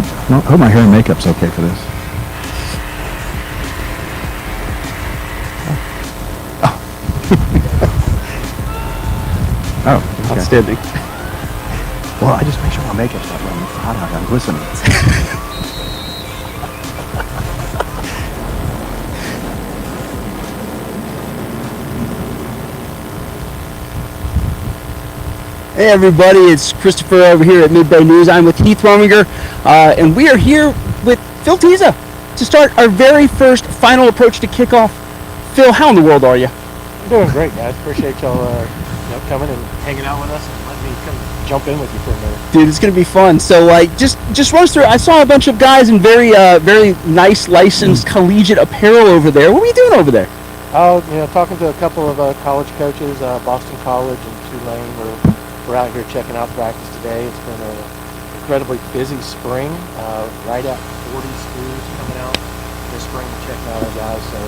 Hope my hair and makeup's okay for this. Oh, okay. Outstanding. Well, I just make sure my makeup's not running hot out. I'm glistening. Hey everybody, it's Christopher over here at Midday News. I'm with Heath Rominger, and we are here with Phil Tisa to start our very first final approach to kickoff. Phil, how in the world are you? I'm doing great, guys. Appreciate y'all coming and hanging out with us and letting me come jump in with you for a minute. Dude, it's gonna be fun. So just run us through. I saw a bunch of guys in very nice licensed collegiate apparel over there. What were you doing over there? Oh, talking to a couple of college coaches, Boston College and Tulane. We're out here checking out practice today. It's been an incredibly busy spring. Right at 40 schools coming out this spring to check out our guys. So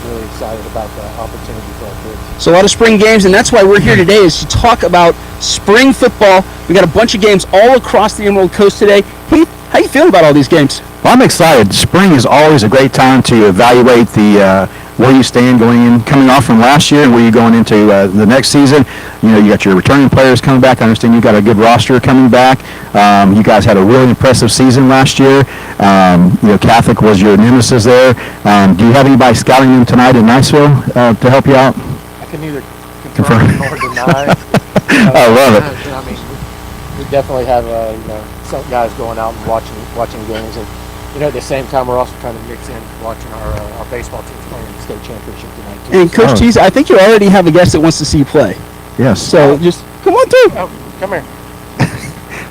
really excited about the opportunity for our kids. So a lot of spring games, and that's why we're here today is to talk about spring football. We got a bunch of games all across the Emerald Coast today. Heath, how you feeling about all these games? Well, I'm excited. Spring is always a great time to evaluate the where you stand coming off from last year and where you're going into the next season. You got your returning players coming back. I understand you got a good roster coming back. You guys had a really impressive season last year. Catholic was your nemesis there. Do you have anybody scouting them tonight in Niceville to help you out? I can neither confirm nor deny. I love it. I mean, we definitely have some guys going out and watching games, and at the same time we're also trying to mix in watching our baseball teams playing in the state championship tonight too. And Coach Tisa, I think you already have a guest that wants to see you play. Yes. So just come on through. Oh, come here.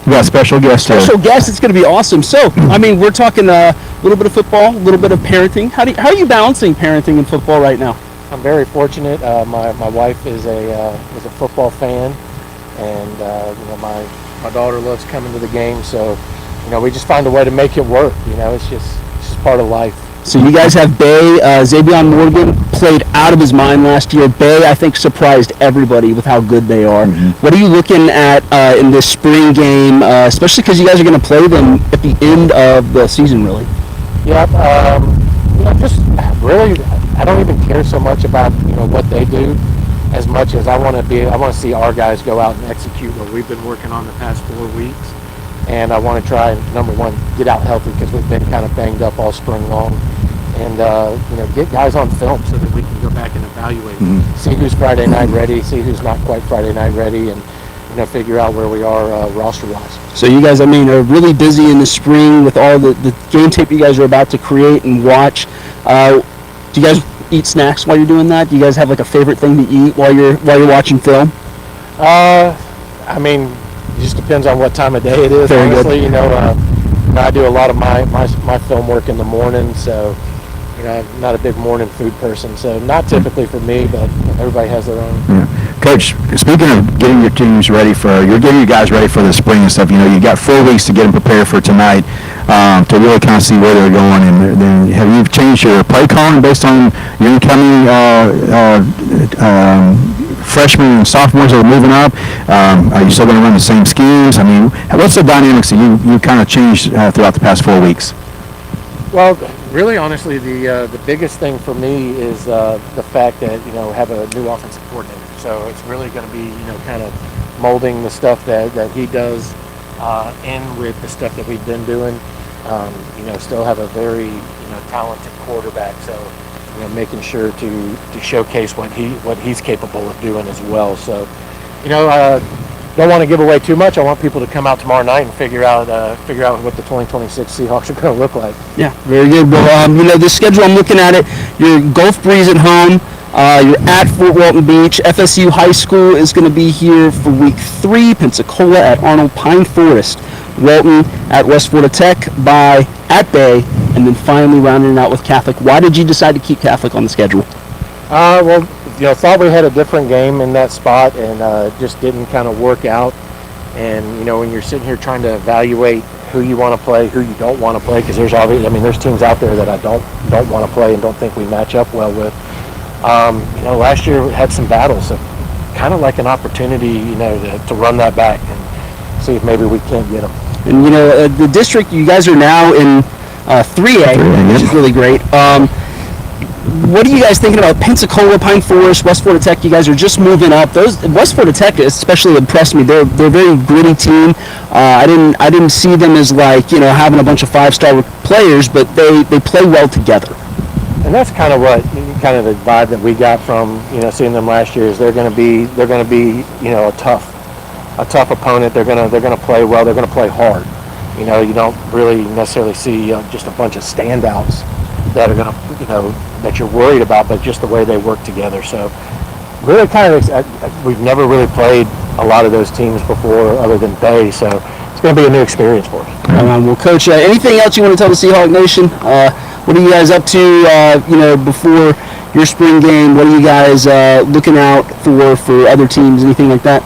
We got a special guest here. Special guest. It's going to be awesome. So, I mean, we're talking a little bit of football, a little bit of parenting. How are you balancing parenting and football right now? I'm very fortunate. My wife is a football fan, and my daughter loves coming to the game. So, we just find a way to make it work. It's just part of life. So you guys have Bay. Xavion Morgan played out of his mind last year. Bay, I think, surprised everybody with how good they are. Mm-hmm. What are you looking at in this spring game, especially because you guys are going to play them at the end of the season, really? Yep. Just really, I don't even care so much about what they do as much as I want to see our guys go out and execute what we've been working on the past 4 weeks. And I want to try, number one, get out healthy because we've been kind of banged up all spring long. And, get guys on film so that we can go back and evaluate, see who's Friday night ready, see who's not quite Friday night ready, and, figure out where we are roster-wise. So you guys, are really busy in the spring with all the game tape you guys are about to create and watch. Do you guys eat snacks while you're doing that? Do you guys have, a favorite thing to eat while you're watching film? It just depends on what time of day it is. Very honestly, good. I do a lot of my film work in the morning, so I'm not a big morning food person. So not typically for me, but everybody has their own. Yeah. Coach, speaking of getting your teams ready you're getting your guys ready for the spring and stuff. You got 4 weeks to get them prepared for tonight to really kind of see where they're going. And then have you changed your play calling based on your incoming freshmen and sophomores that are moving up? Are you still going to run the same schemes? I mean, what's the dynamics that you kind of changed throughout the past 4 weeks? Well, really, honestly, the biggest thing for me is the fact that have a new offensive coordinator. So it's really going to be kind of molding the stuff that he does in with the stuff that we've been doing. Still have a very talented quarterback. So making sure to showcase what he's capable of doing as well. So don't want to give away too much. I want people to come out tomorrow night and figure out what the 2026 Seahawks are going to look like. Yeah, very good. Well, the schedule, I'm looking at it. You're Gulf Breeze at home. You're at Fort Walton Beach. FSU High School is going to be here for week 3. Pensacola at Arnold Pine Forest. Walton at West Florida Tech at Bay, and then finally rounding it out with Catholic. Why did you decide to keep Catholic on the schedule? Thought we had a different game in that spot, and just didn't kind of work out. And when you're sitting here trying to evaluate who you want to play, who you don't want to play, because there's teams out there that I don't want to play and don't think we match up well with. Last year we had some battles, so kind of like an opportunity, to run that back and see if maybe we can't get them. And the district, you guys are now in 3A, which is really great. What are you guys thinking about Pensacola, Pine Forest, West Florida Tech? You guys are just moving up. Those West Florida Tech especially impressed me. They're a very gritty team. I didn't see them as having a bunch of 5-star players, but they play well together. And that's kind of the vibe that we got from seeing them last year. Is they're going to be a tough opponent. They're going to play well. They're going to play hard. You don't really necessarily see just a bunch of standouts that are going to that you're worried about, but just the way they work together. So really we've never really played a lot of those teams before other than Bay, so it's going to be a new experience for us. Well, Coach, anything else you want to tell the Seahawk Nation? What are you guys up to, before your spring game? What are you guys looking out for other teams, anything like that?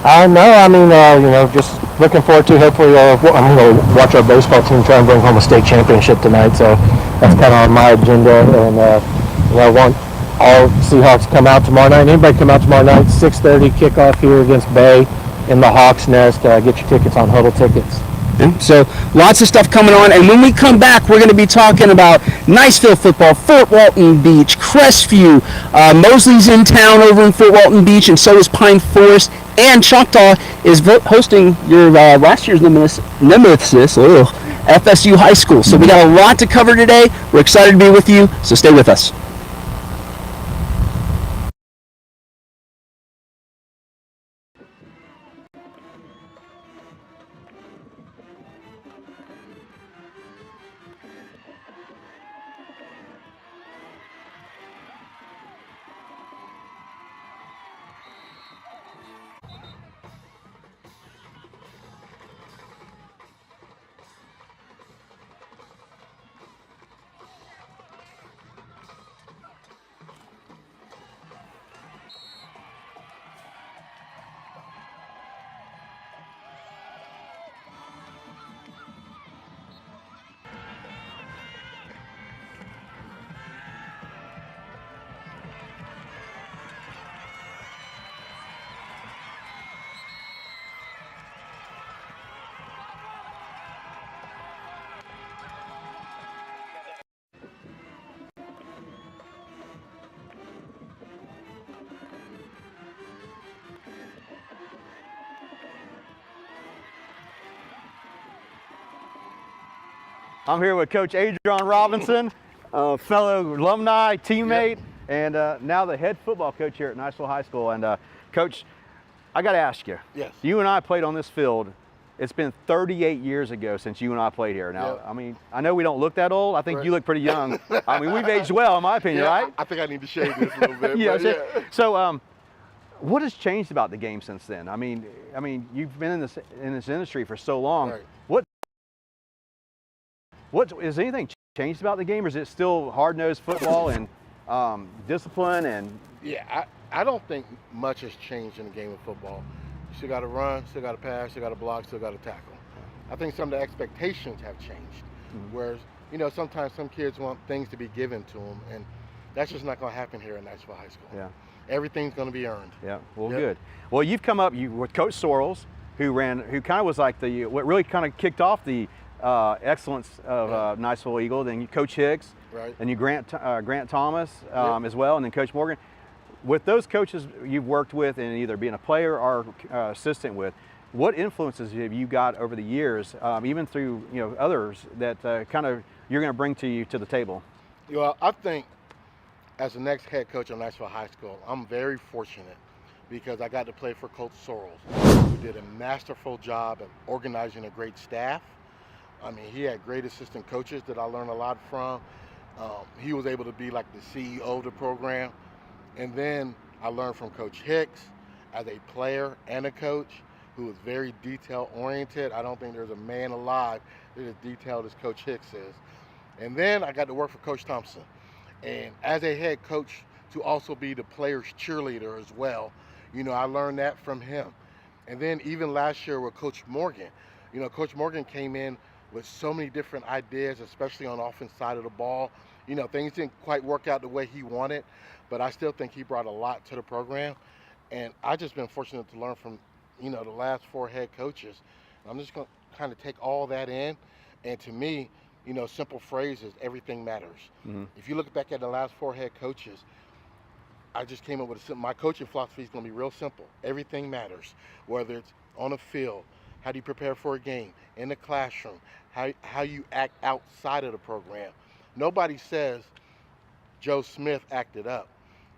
No, just looking forward to hopefully I'm going to watch our baseball team try and bring home a state championship tonight, so that's kind of on my agenda. And I want all Seahawks come out tomorrow night. Anybody come out tomorrow night, 6:30 kickoff here against Bay in the Hawks Nest. Get your tickets on Huddle Tickets. Yeah, so lots of stuff coming on, and when we come back, we're going to be talking about Niceville football, Fort Walton Beach, Crestview. Mosley's in town over in Fort Walton Beach, and so is Pine Forest, and Choctaw is hosting your last year's nemesis, FSU High School. So we got a lot to cover today. We're excited to be with you, so stay with us. I'm here with Coach Adrian Robinson, fellow alumni, teammate, and now the head football coach here at Niceville High School. And Coach, I got to ask you. Yes. You and I played on this field. It's been 38 years ago since you and I played here. Now, Yeah. I mean, I know we don't look that old. I think Right. you look pretty young. I mean, we've aged well, in my opinion, right? I think I need to shave this a little bit. Yeah, but so, yeah. so what has changed about the game since then? I mean, you've been in this industry for so long. Right. What is anything changed about the game, or is it still hard-nosed football and discipline and? Yeah, I don't think much has changed in the game of football. You still got to run, still got to pass, still got to block, still got to tackle. I think some of the expectations have changed. Whereas, sometimes some kids want things to be given to them, and that's just not going to happen here at Niceville High School. Yeah. Everything's going to be earned. Yeah. Well, Yep. good. Well, you've come up with Coach Sorrells, who kind of was like what really kind of kicked off the excellence of Niceville Eagle. Then Coach Hicks, Right. and you Grant Thomas Yep. as well, and then Coach Morgan. With those coaches you've worked with, and either being a player or assistant with, what influences have you got over the years, even through others that kind of you're going to bring to the table? Well, I think as the next head coach of Niceville High School, I'm very fortunate because I got to play for Coach Sorrells, who did a masterful job of organizing a great staff. I mean, he had great assistant coaches that I learned a lot from. He was able to be like the CEO of the program. And then I learned from Coach Hicks as a player and a coach who was very detail-oriented. I don't think there's a man alive that is as detailed as Coach Hicks is. And then I got to work for Coach Thompson. And as a head coach, to also be the player's cheerleader as well, I learned that from him. And then even last year with Coach Morgan, Coach Morgan came in with so many different ideas, especially on the offense side of the ball. Things didn't quite work out the way he wanted, but I still think he brought a lot to the program. And I've just been fortunate to learn from, the last 4 head coaches. I'm just going kind of take all that in. And to me, you know, simple phrase is everything matters. If you look back at the last 4 head coaches, I just came up with my coaching philosophy is going to be real simple. Everything matters, whether it's on a field, how do you prepare for a game, in the classroom, how you act outside of the program. Nobody says Joe Smith acted up.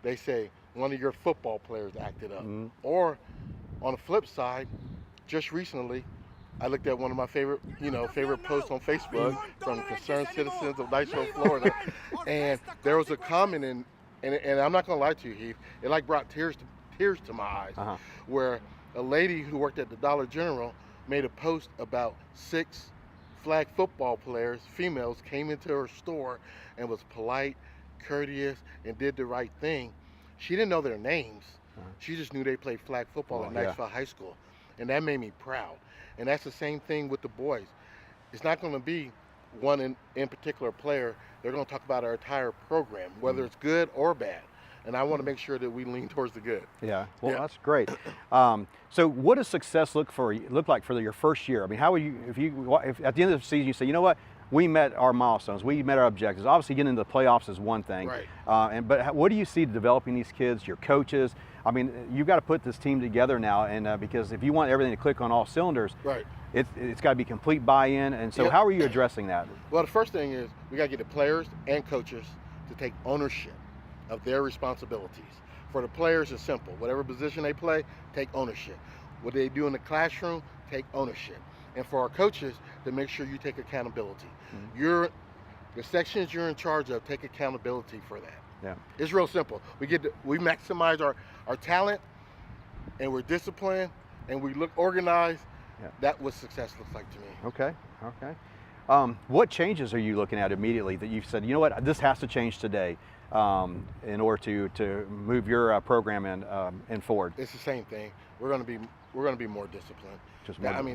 They say one of your football players acted up. Or on the flip side, just recently, I looked at one of my favorite posts on Facebook from concerned citizens of Niceville, Florida, and there was a comment and I'm not gonna lie to you, Heath, it like brought tears to my eyes, where a lady who worked at the Dollar General made a post about 6 flag football players, females, came into her store and was polite, courteous, and did the right thing. She didn't know their names. She just knew they played flag football at Niceville High School, and that made me proud. And that's the same thing with the boys. It's not going to be one in particular player. They're going to talk about our entire program, whether it's good or bad. And I want to make sure that we lean towards the good. Yeah, well, that's great. So what does success look like for your first year? I mean, how would you, if at the end of the season you say, you know what, we met our milestones, we met our objectives. Obviously getting into the playoffs is one thing. Right. But what do you see developing these kids, your coaches? I mean, you've got to put this team together now, and because if you want everything to click on all cylinders, right, it's got to be complete buy-in. And so how are you addressing that? Well, the first thing is we got to get the players and coaches to take ownership of their responsibilities. For the players, it's simple. Whatever position they play, take ownership. What they do in the classroom, take ownership. And for our coaches, to make sure you take accountability. The sections you're in charge of, take accountability for that. Yeah. It's real simple. We maximize our talent, and we're disciplined, and we look organized. Yeah. That's what success looks like to me. Okay, okay. What changes are you looking at immediately that you've said, you know what, this has to change today in order to move your program in forward? It's the same thing. We're going to be more disciplined.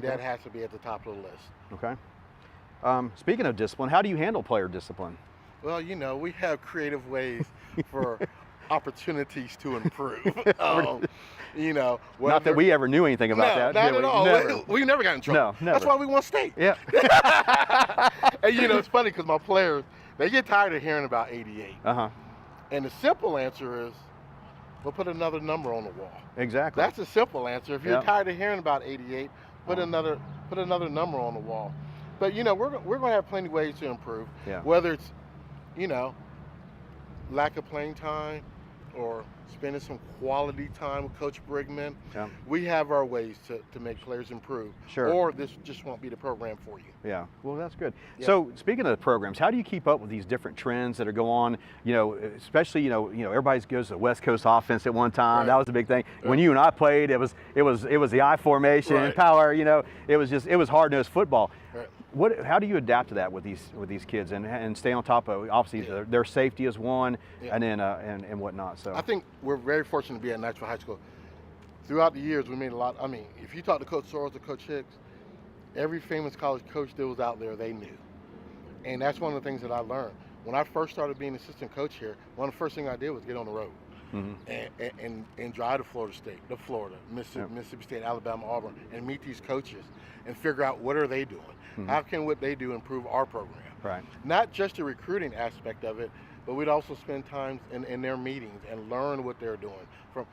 That has to be at the top of the list. Okay. Speaking of discipline, how do you handle player discipline? Well, you know, we have creative ways for opportunities to improve. You know, not that we ever knew anything about that. Not at all. We never got in trouble. No, never. That's why we won state. Yeah. And you know, it's funny because my players, they get tired of hearing about 88. And the simple answer is, we'll put another number on the wall. Exactly. That's a simple answer. If you're tired of hearing about 88, put another number on the wall. But you know, we're going to have plenty of ways to improve. Yeah. Whether it's, you know, lack of playing time or spending some quality time with Coach Brigman. Yeah. We have our ways to make players improve. Sure. Or this just won't be the program for you. Yeah, well, that's good. Yeah. So speaking of the programs, how do you keep up with these different trends that are going on? You know, especially, you know, everybody goes to the West Coast offense at one time. Right. That was the big thing. Right. When you and I played, it was the I formation, Right. power. You know, it was hard-nosed football. Right. How do you adapt to that with these kids and stay on top of obviously their safety is one, and then and whatnot. So I think we're very fortunate to be at Niceville High School. Throughout the years, we made a lot. I mean, if you talk to Coach Soros or Coach Hicks, every famous college coach that was out there, they knew. And that's one of the things that I learned. When I first started being assistant coach here, one of the first things I did was get on the road and drive to Florida State, Mississippi State, Alabama, Auburn, and meet these coaches and figure out what are they doing. How can what they do improve our program? Right. Not just the recruiting aspect of it, but we'd also spend time in their meetings and learn what they're doing. From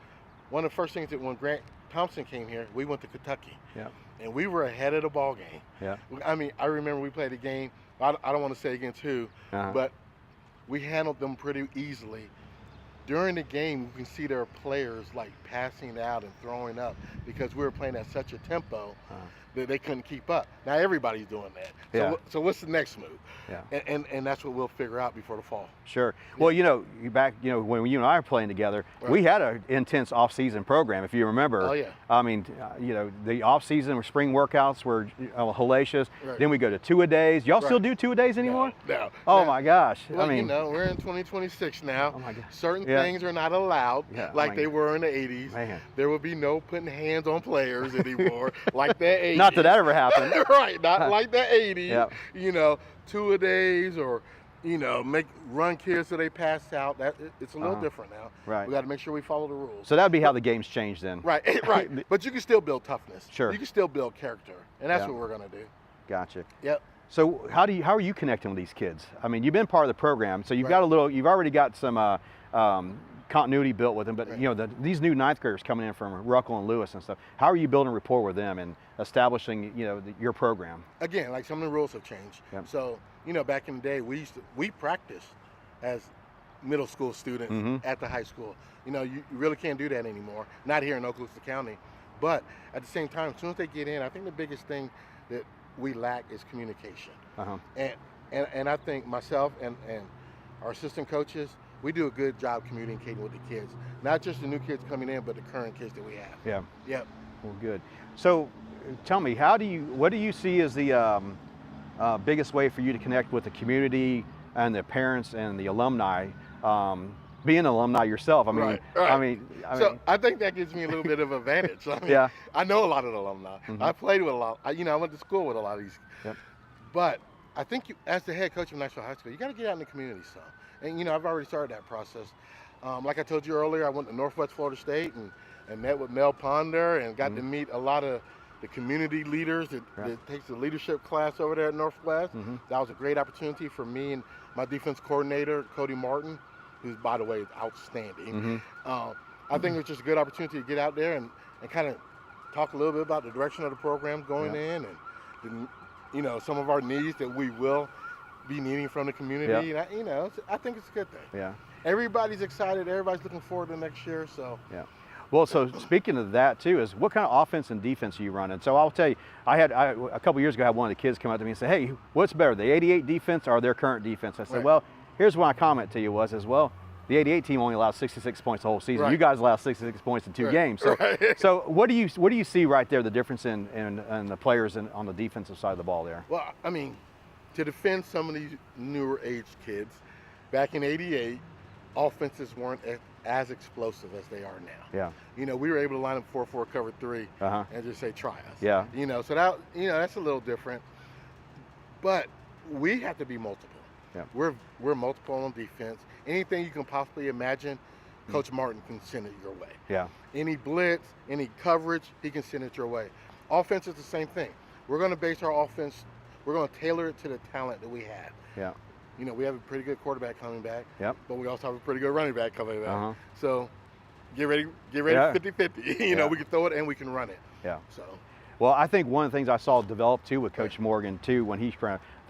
one of the first things that when Grant Thompson came here, we went to Kentucky. Yeah. And we were ahead of the ball game. Yeah. I mean, I remember we played a game, I don't want to say against who, but we handled them pretty easily. During the game, you can see their players like passing out and throwing up because we were playing at such a tempo that they couldn't keep up. Now everybody's doing that. So what's the next move? Yeah. And that's what we'll figure out before the fall. Sure. Well, you know, when you and I were playing together, we had an intense off-season program, if you remember. Oh, yeah. I mean, you know, the off-season or spring workouts were hellacious. Right. Then we go to two-a-days. Y'all still do two-a-days anymore? No. Oh, my gosh. Well, I mean, you know, we're in 2026 now. Oh, my God. Certain things are not allowed like they were in the 80s. Man. There will be no putting hands on players anymore like the 80s. Not that ever happened. Right, not like the 80s. Yep. You know, two-a-days or, you know, run kids so they pass out. It's a little different now. Right. We got to make sure we follow the rules. So that would be how the game's changed then. Right, right. But you can still build toughness. Sure. You can still build character, and that's what we're going to do. Gotcha. Yep. So how are you connecting with these kids? I mean, you've been part of the program, so you've Right. you've already got some continuity built with them. But Right. you know, these new ninth graders coming in from Ruckle and Lewis and stuff. How are you building rapport with them and establishing, you know, your program? Again, like some of the rules have changed. Yep. So, you know, back in the day, we practiced as middle school students Mhm. at the high school. You know, you really can't do that anymore. Not here in Okaloosa County. But at the same time, as soon as they get in, I think the biggest thing that we lack is communication. Uh-huh. And I think myself and our assistant coaches, we do a good job communicating with the kids. Not just the new kids coming in, but the current kids that we have. Yeah. Yep. Well, good. So, tell me, what do you see as the biggest way for you to connect with the community and the parents and the alumni? Being an alumni yourself, I mean, Right. So I think that gives me a little bit of advantage. I mean, Yeah. I know a lot of the alumni. Mhm. I played with a lot. I went to school with a lot of these. Yep. But I think as the head coach of Niceville High School, you got to get out in the community some. And I've already started that process. Like I told you earlier, I went to Northwest Florida State and met with Mel Ponder and got to meet a lot of the community leaders that takes the leadership class over there at Northwest. That was a great opportunity for me and my defense coordinator, Cody Martin, who's, by the way, is outstanding. I think it's just a good opportunity to get out there and kind of talk a little bit about the direction of the program going in and some of our needs that we will be needing from the community. Yeah. And I think it's a good thing. Yeah. Everybody's excited. Everybody's looking forward to next year. So Yeah. Well, so speaking of that too, is what kind of offense and defense are you running? So I'll tell you, a couple years ago, I had one of the kids come up to me and say, "Hey, what's better, the '88 defense or their current defense?" I said, Right. "Well, here's my comment to you was as well. The '88 team only allowed 66 points the whole season. Right. You guys allowed 66 points in 2 Right. games. So, Right. so what do you see right there? The difference in the players on the defensive side of the ball there? Well, I mean, to defend some of these newer age kids, back in '88, offenses weren't as explosive as they are now. Yeah. We were able to line up 4-4 cover 3 Uh-huh. and just say, try us. Yeah. So that, that's a little different. But we have to be multiple. Yeah. We're multiple on defense. Anything you can possibly imagine, Coach Martin can send it your way. Yeah. Any blitz, any coverage, he can send it your way. Offense is the same thing. We're going to base our offense, we're going to tailor it to the talent that we have. Yeah. We have a pretty good quarterback coming back, Yep. but we also have a pretty good running back coming back. Uh-huh. So get ready Yeah. 50-50. Yeah. We can throw it and we can run it. Yeah. So Well, I think one of the things I saw develop too with Coach Morgan too, when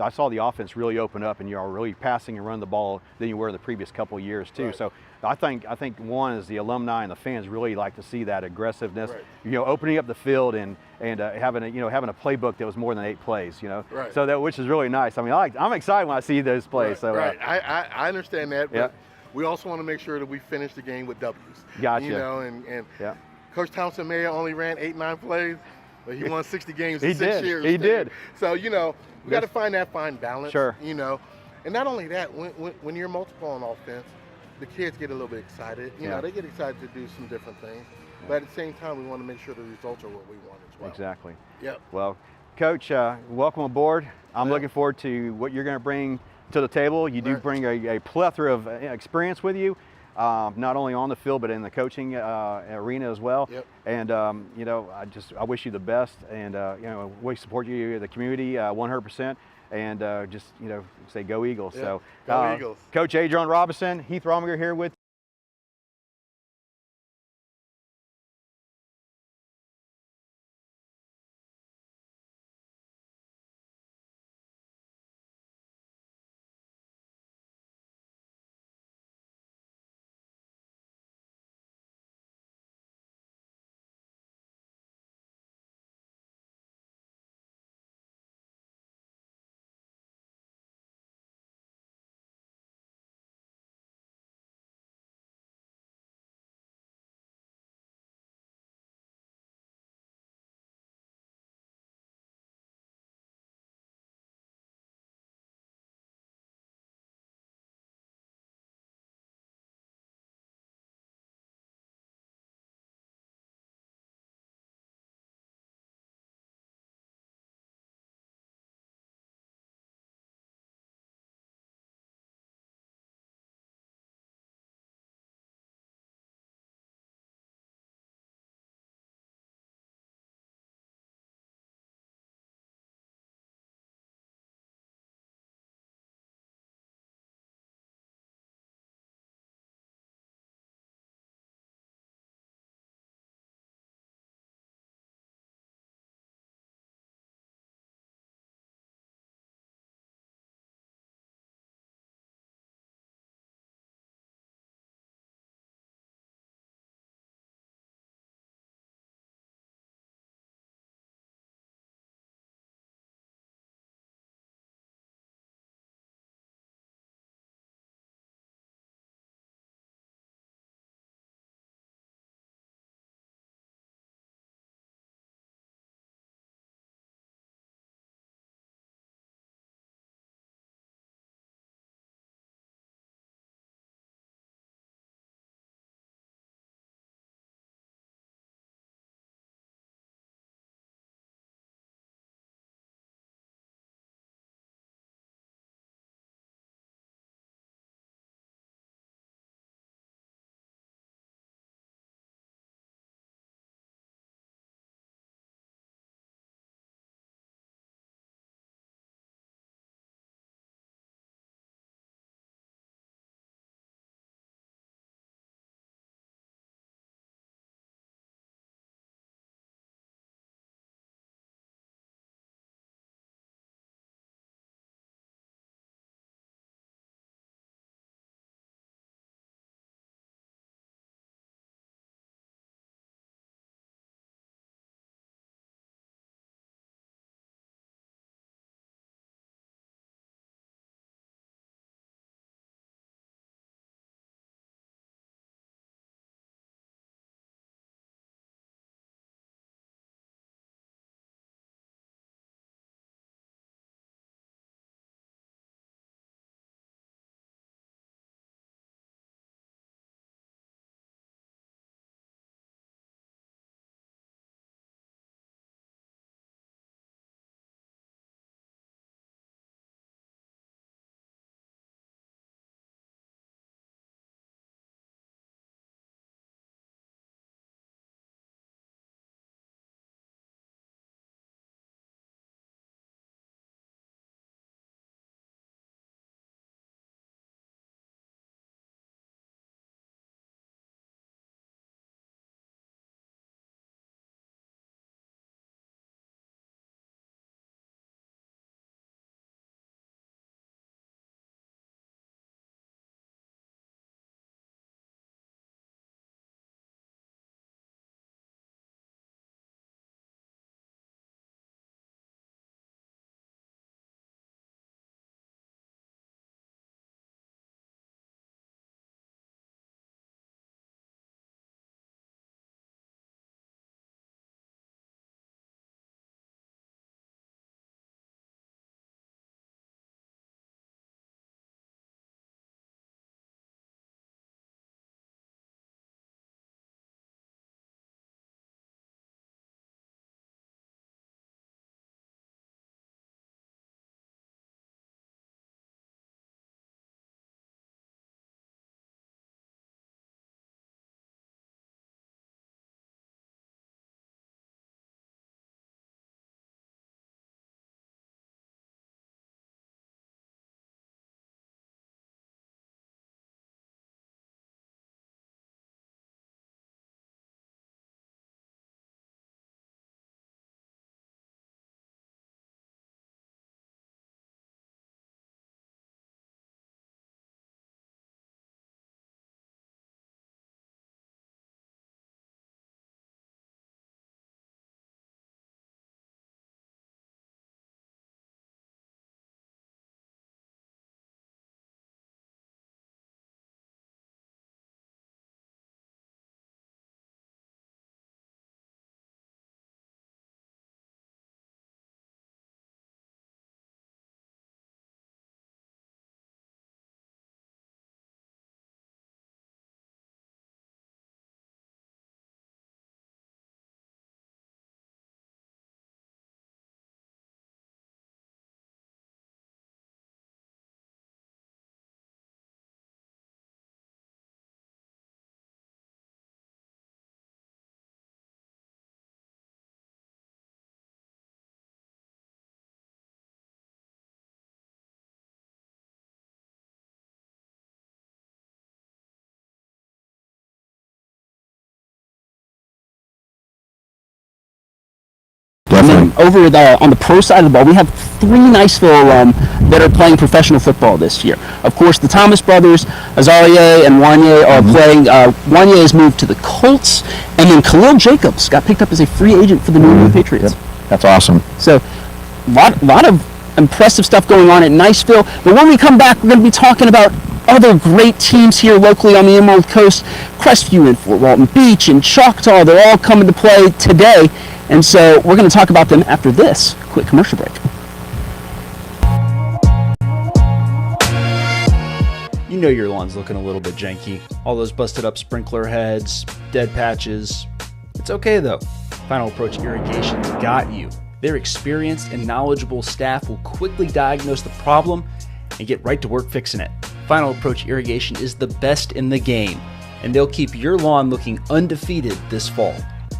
I saw the offense really open up and you're really passing and running the ball than you were the previous couple of years too. Right. So I think one is the alumni and the fans really like to see that aggressiveness, Right. Opening up the field and having a playbook that was more than 8 plays, Right. So which is really nice. I mean, I'm excited when I see those plays. Right, So right. I understand that, but Yeah. we also want to make sure that we finish the game with W's. Gotcha. And Yeah. Coach Thompson may have only ran 8-9 plays, but he won 60 games He in 6 did. years. He did. So we got to find that fine balance. Sure. And not only that, when you're multiple on offense, the kids get a little bit excited. Yeah. They get excited to do some different things, but at the same time, we want to make sure the results are what we want as well. Exactly. Yep. Well, Coach, welcome aboard. I'm Yeah. looking forward to what you're going to bring to the table. You do Right. bring a plethora of experience with you, not only on the field but in the coaching arena as well. Yep. And I wish you the best, and we support you, the community, 100%. And say go Eagles. Yeah. So, Go Eagles. Coach Adrian Robinson, Heath Rominger here with. Definitely. And then over on the pro side of the ball, we have 3 Niceville alum that are playing professional football this year. Of course, the Thomas brothers, Azarieh and Wanye, are playing. Wanye has moved to the Colts, and then Khalil Jacobs got picked up as a free agent for the New England Patriots. Yep. That's awesome. So, lot of impressive stuff going on at Niceville. But when we come back, we're going to be talking about other great teams here locally on the Emerald Coast. Crestview and Fort Walton Beach and Choctaw, they're all coming to play today. And so we're going to talk about them after this quick commercial break. You know your lawn's looking a little bit janky. All those busted up sprinkler heads, dead patches. It's okay though. Final Approach Irrigation's got you. Their experienced and knowledgeable staff will quickly diagnose the problem and get right to work fixing it. Final Approach Irrigation is the best in the game, and they'll keep your lawn looking undefeated this fall.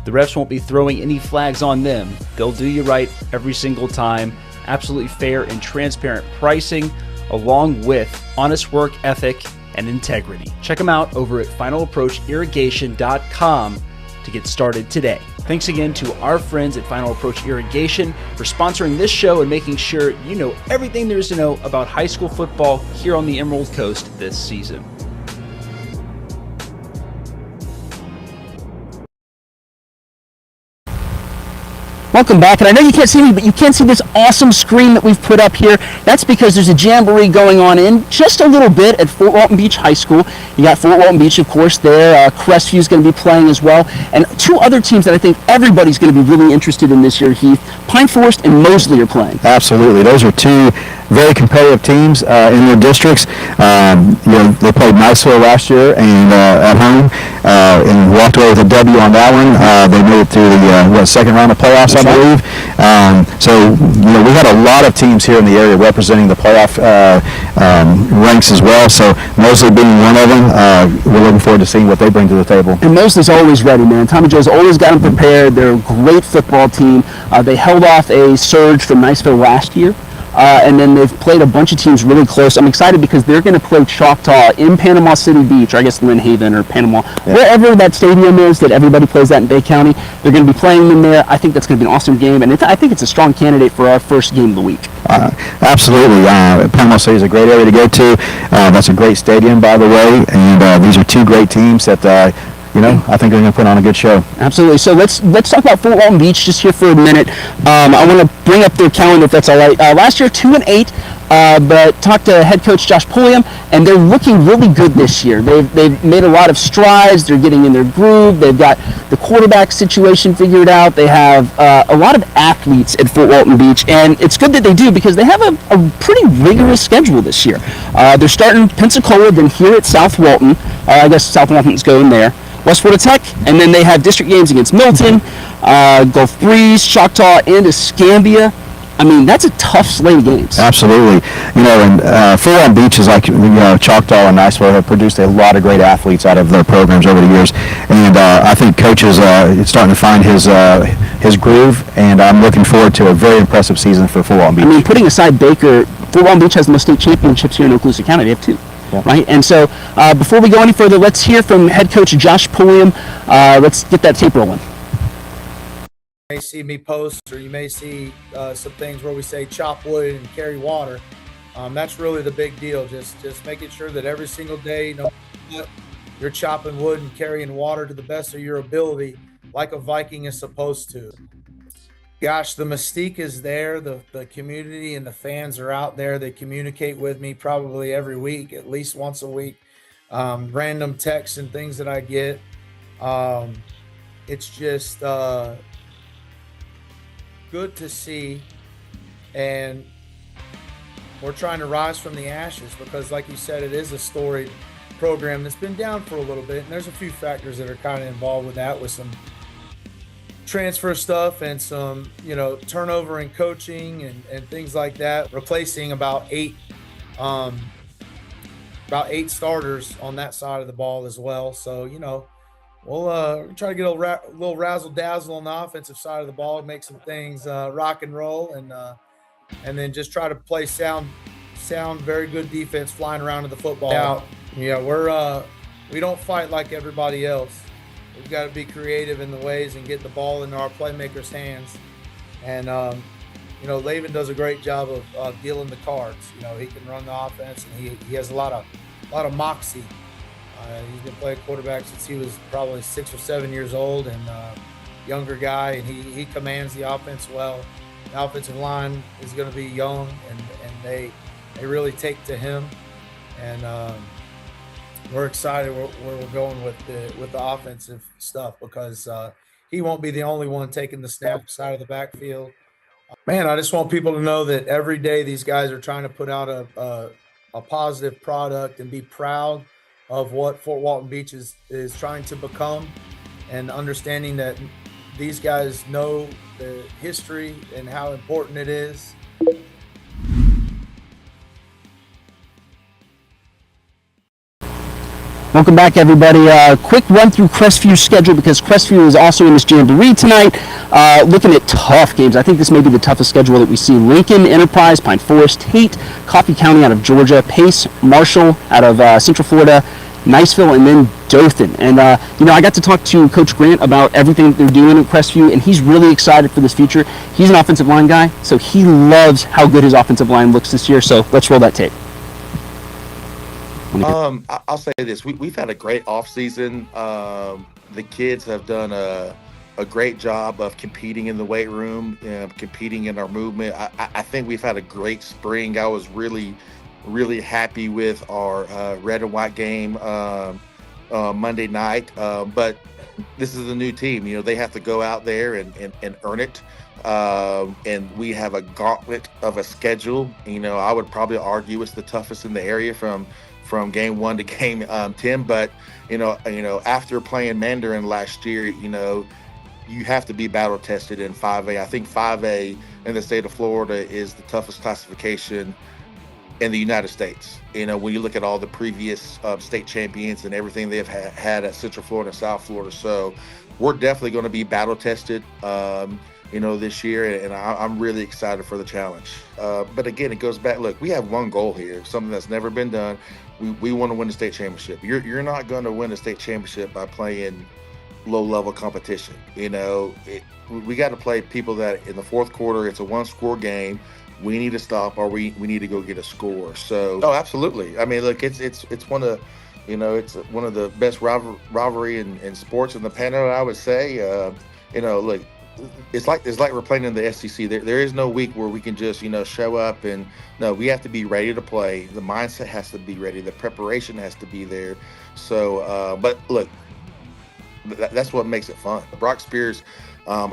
The refs won't be throwing any flags on them. They'll do you right every single time. Absolutely fair and transparent pricing, along with honest work ethic and integrity. Check them out over at finalapproachirrigation.com to get started today. Thanks again to our friends at Final Approach Irrigation for sponsoring this show and making sure you know everything there is to know about high school football here on the Emerald Coast this season. Welcome back, and I know you can't see me, but you can see this awesome screen that we've put up here. That's because there's a jamboree going on in just a little bit at Fort Walton Beach High School. You got Fort Walton Beach, of course, there. Crestview is going to be playing as well. And 2 other teams that I think everybody's going to be really interested in this year, Heath. Pine Forest and Mosley are playing. Absolutely. Those are 2 very competitive teams in their districts. They played Niceville last year and at home and walked away with a W on that one. They made it through the second round of playoffs, I believe. So we had a lot of teams here in the area representing the playoff ranks as well. So Mosley being one of them, we're looking forward to seeing what they bring to the table. And Mosley's always ready, man. Tommy Joe's always got them prepared. They're a great football team. They held off a surge from Niceville last year. And then they've played a bunch of teams really close. I'm excited because they're going to play Choctaw in Panama City Beach, or I guess Lynn Haven or Panama, wherever that stadium is that everybody plays at in Bay County. They're going to be playing them there. I think that's going to be an awesome game, and I think it's a strong candidate for our first game of the week. Absolutely. Panama City is a great area to go to. That's a great stadium, by the way, and these are 2 great teams that I think they're going to put on a good show. Absolutely. So let's talk about Fort Walton Beach just here for a minute. I want to bring up their calendar if that's all right. Last year 2-8, but talked to head coach Josh Pulliam, and they're looking really good this year. They've made a lot of strides. They're getting in their groove. They've got the quarterback situation figured out. They have a lot of athletes at Fort Walton Beach, and it's good that they do because they have a pretty rigorous schedule this year. They're starting Pensacola, then here at South Walton. I guess South Walton's going there. West Florida Tech, and then they have district games against Milton, Gulf Breeze, Choctaw, and Escambia. I mean, that's a tough slate of games. Absolutely. And Fort Walton Beach is like, Choctaw and Niceville have produced a lot of great athletes out of their programs over the years. And I think Coach is starting to find his groove, and I'm looking forward to a very impressive season for Fort Walton Beach. I mean, putting aside Baker, Fort Walton Beach has the most state championships here in Okaloosa County. They have 2. Yeah. Right, and so before we go any further, let's hear from head coach Josh Pulliam. Let's get that tape rolling. You may see me post, or you may see some things where we say chop wood and carry water. That's really the big deal. Just making sure that every single day, no matter what, you're chopping wood and carrying water to the best of your ability, like a Viking is supposed to. Gosh, the mystique is there. The community and the fans are out there. They communicate with me probably every week, at least once a week. Random texts and things that I get. It's just good to see. And we're trying to rise from the ashes because, like you said, it is a storied program that's been down for a little bit. And there's a few factors that are kind of involved with that, with some transfer stuff and some turnover in coaching and things like that, replacing about eight starters on that side of the ball as well. So we'll try to get a little razzle dazzle on the offensive side of the ball, make some things rock and roll, and then just try to play sound very good defense flying around to the football. Out we don't fight like everybody else. We've got to be creative in the ways and get the ball into our playmakers' hands. And Laven does a great job of dealing the cards. He can run the offense, and he has a lot of moxie. He's been playing quarterback since he was probably 6 or 7 years old, and younger guy, and he commands the offense well. The offensive line is going to be young, and they really take to him, and we're excited where we're going with the offensive stuff, because he won't be the only one taking the snaps out of the backfield. Man, I just want people to know that every day these guys are trying to put out a positive product and be proud of what Fort Walton Beach is trying to become, and understanding that these guys know the history and how important it is. Welcome back, everybody. Quick run through Crestview's schedule, because Crestview is also in this JAMBOREE tonight. Looking at tough games. I think this may be the toughest schedule that we see. Lincoln, Enterprise, Pine Forest, Tate, Coffee County out of Georgia, Pace, Marshall out of Central Florida, Niceville, and then Dothan. And, I got to talk to Coach Grant about everything that they're doing at Crestview, and he's really excited for this future. He's an offensive line guy, so he loves how good his offensive line looks this year. So let's roll that tape. I'll say this: we've had a great off season. The kids have done a great job of competing in the weight room, competing in our movement. I think we've had a great spring. I was really happy with our red and white game Monday night. But this is a new team. They have to go out there and earn it. And we have a gauntlet of a schedule. I would probably argue it's the toughest in the area from game 1 to game 10. But after playing Mandarin last year, you have to be battle tested in 5A. I think 5A in the state of Florida is the toughest classification in the United States. When you look at all the previous state champions and everything they've had at Central Florida and South Florida. So we're definitely going to be battle tested this year, and I'm really excited for the challenge. But again, it goes back. Look, we have one goal here, something that's never been done. We want to win the state championship. You're not going to win the state championship by playing low-level competition. We got to play people that in the fourth quarter, it's a one-score game. We need to stop, or we need to go get a score. So, absolutely. I mean, look, it's one of it's one of the best rivalry in sports in the Panhandle, I would say. Look. It's like we're playing in the SEC. There is no week where we can just show up, and no, we have to be ready to play. The mindset has to be ready. The preparation has to be there. So, but look, that's what makes it fun. Brock Spears,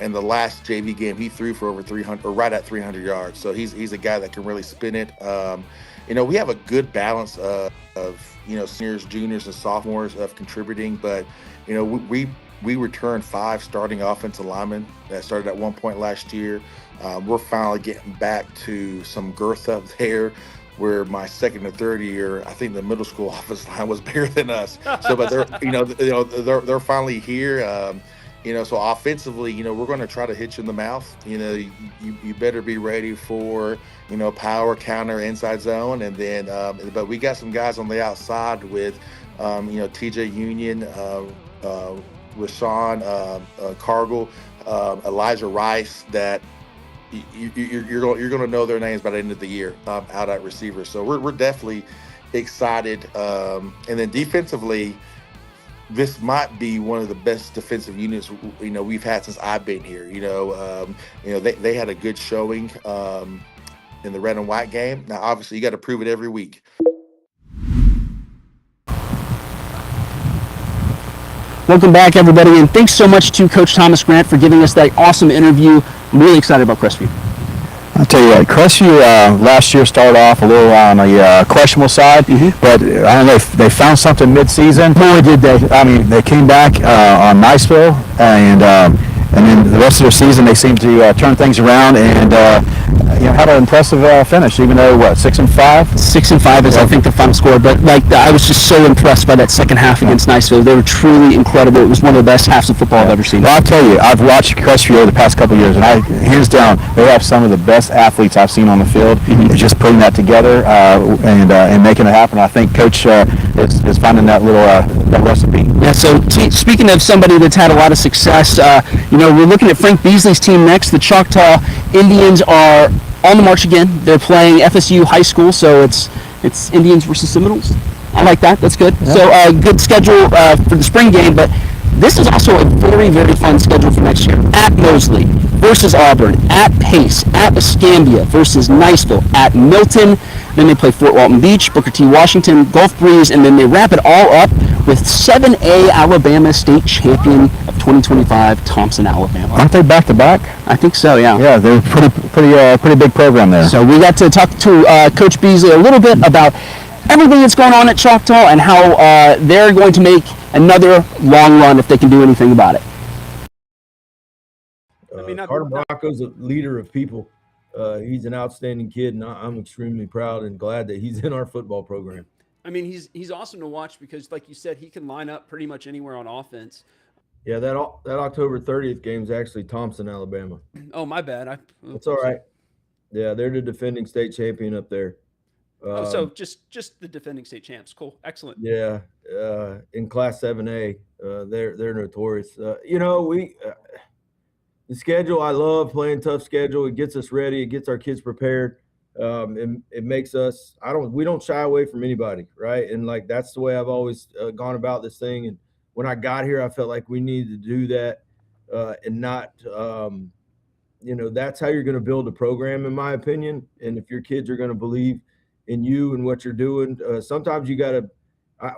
in the last JV game, he threw for over 300, or right at 300 yards. So he's a guy that can really spin it. We have a good balance of seniors, juniors, and sophomores of contributing, but we returned 5 starting offensive linemen that started at one point last year. We're finally getting back to some girth up there, where my second and third year, I think the middle school offensive line was bigger than us. So, but they're finally here. So offensively, we're going to try to hit you in the mouth. You better be ready for power, counter, inside zone, and then but we got some guys on the outside with TJ Union. Rashawn Cargill, Elijah Rice, that you're going to know their names by the end of the year out at receiver. So we're definitely excited. And then defensively, this might be one of the best defensive units we've had since I've been here. They had a good showing in the red and white game. Now, obviously, you got to prove it every week. Welcome back, everybody, and thanks so much to Coach Thomas Grant for giving us that awesome interview. I'm really excited about Crestview. I'll tell you what, Crestview last year started off a little on the questionable side, but I don't know, they found something mid-season. Boy, did they. I mean, they came back on Niceville, and then the rest of their season they seemed to turn things around and had an impressive finish, even though, 6-5? 6-5 is, I think, the final score, but I was just so impressed by that second half against Niceville. They were truly incredible. It was one of the best halves of football I've ever seen. Well, I'll tell you, I've watched Crestview over the past couple of years, and hands down, they have some of the best athletes I've seen on the field. It's just putting that together and making it happen. I think Coach is finding that little that recipe. Yeah, so speaking of somebody that's had a lot of success, we're looking at Frank Beasley's team next. The Choctaw Indians are on the march again. They're playing FSU High School, so it's Indians versus Seminoles. I like that. That's good. Yeah. So good schedule for the spring game, but this is also a very, very fun schedule for next year. At Mosley versus Auburn, at Pace, at Escambia versus Niceville, at Milton. Then they play Fort Walton Beach, Booker T. Washington, Gulf Breeze, and then they wrap it all up with 7A Alabama State Champion of 2025, Thompson, Alabama. Aren't they back to back? I think so. Yeah. Yeah, they're pretty big program there. So we got to talk to Coach Beasley a little bit about everything that's going on at Choctaw and how they're going to make another long run if they can do anything about it. Carter Bracco's a leader of people. He's an outstanding kid, and I'm extremely proud and glad that he's in our football program. I mean, he's awesome to watch because, like you said, he can line up pretty much anywhere on offense. Yeah, that October 30th game is actually Thompson, Alabama. Oh, my bad. That's all right. Yeah, they're the defending state champion up there. So just the defending state champs. Cool, excellent. Yeah, in Class 7A, they're notorious. The schedule, I love playing tough schedule. It gets us ready. It gets our kids prepared. It makes us. We don't shy away from anybody, right? And like that's the way I've always gone about this thing. And when I got here, I felt like we needed to do that, and not. That's how you're going to build a program, in my opinion. And if your kids are going to believe in you and what you're doing, sometimes you got to.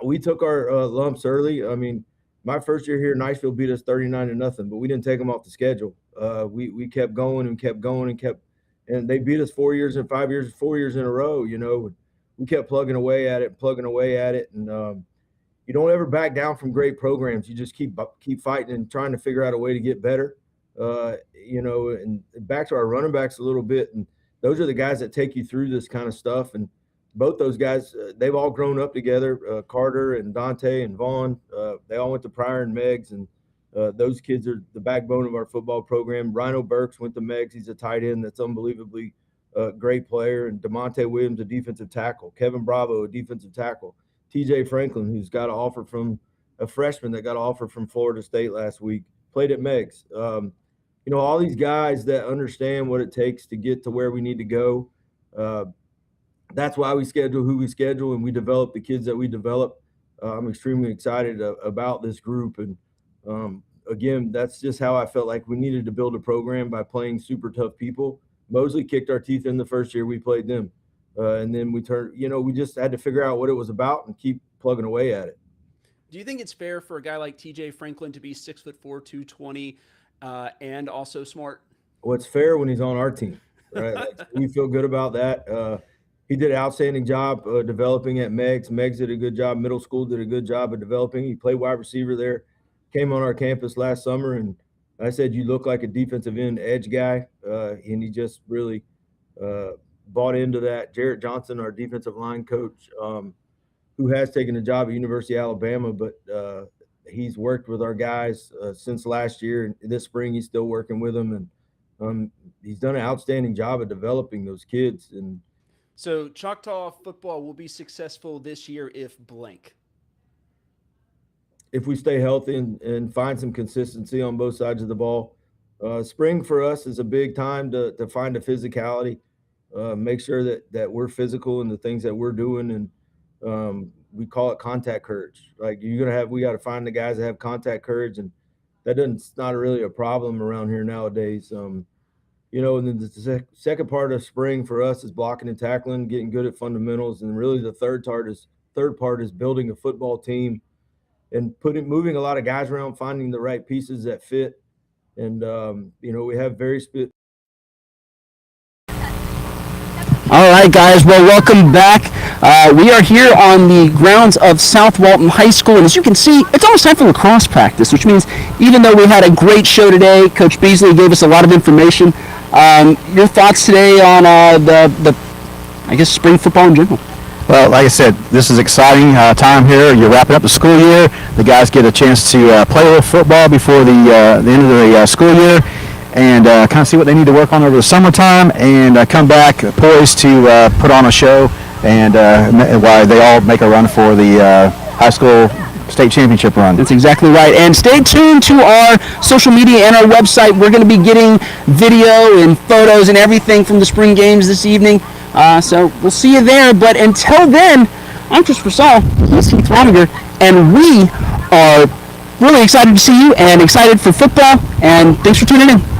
We took our lumps early. I mean, my first year here, Niceville beat us 39-0, but we didn't take them off the schedule. We kept going and kept going and they beat us 4 years and 5 years, 4 years in a row. We kept plugging away at it, and you don't ever back down from great programs. You just keep fighting and trying to figure out a way to get better. And back to our running backs a little bit, and those are the guys that take you through this kind of stuff. And both those guys, they've all grown up together. Carter and Dante and Vaughn, they all went to Pryor and Meggs, and those kids are the backbone of our football program. Rhino Burks went to Meggs. He's a tight end that's unbelievably great player. And DeMonte Williams, a defensive tackle. Kevin Bravo, a defensive tackle. TJ Franklin, who's got an offer from a freshman that got an offer from Florida State last week, played at Meggs. All these guys that understand what it takes to get to where we need to go. That's why we schedule who we schedule, and we develop the kids that we develop. I'm extremely excited about this group. And again, that's just how I felt like we needed to build a program by playing super tough people. Mosley kicked our teeth in the first year we played them. And then we turned, we just had to figure out what it was about and keep plugging away at it. Do you think it's fair for a guy like TJ Franklin to be 6'4", 220, and also smart? Well, it's fair when he's on our team, right? We feel good about that. He did an outstanding job developing at Meggs. Meggs did a good job. Middle school did a good job of developing. He played wide receiver there. Came on our campus last summer, and I said, you look like a defensive end edge guy. And he just really bought into that. Jarrett Johnson, our defensive line coach, who has taken a job at University of Alabama, but he's worked with our guys since last year. And this spring, he's still working with them. And he's done an outstanding job of developing those kids. And so Choctaw football will be successful this year if blank. If we stay healthy and find some consistency on both sides of the ball. Spring for us is a big time to find a physicality, make sure that we're physical in the things that we're doing. And we call it contact courage. Like we got to find the guys that have contact courage, and it's not really a problem around here nowadays. And then the second part of spring for us is blocking and tackling, getting good at fundamentals. And really the third part is building a football team and moving a lot of guys around, finding the right pieces that fit. And, we have very All right, guys. Well, welcome back. We are here on the grounds of South Walton High School. And as you can see, it's almost time for lacrosse practice, which means even though we had a great show today, Coach Beasley gave us a lot of information. Your thoughts today on the spring football in general? Well, like I said, this is exciting time here. You're wrapping up the school year. The guys get a chance to play a little football before the end of the school year, and kind of see what they need to work on over the summertime, and come back poised to put on a show, and while they all make a run for the high school state championship run. That's exactly right. And stay tuned to our social media and our website. We're going to be getting video and photos and everything from the spring games this evening. So we'll see you there. But until then, I'm Christopher Saul. He's Heath Roniger, and we are really excited to see you and excited for football. And thanks for tuning in.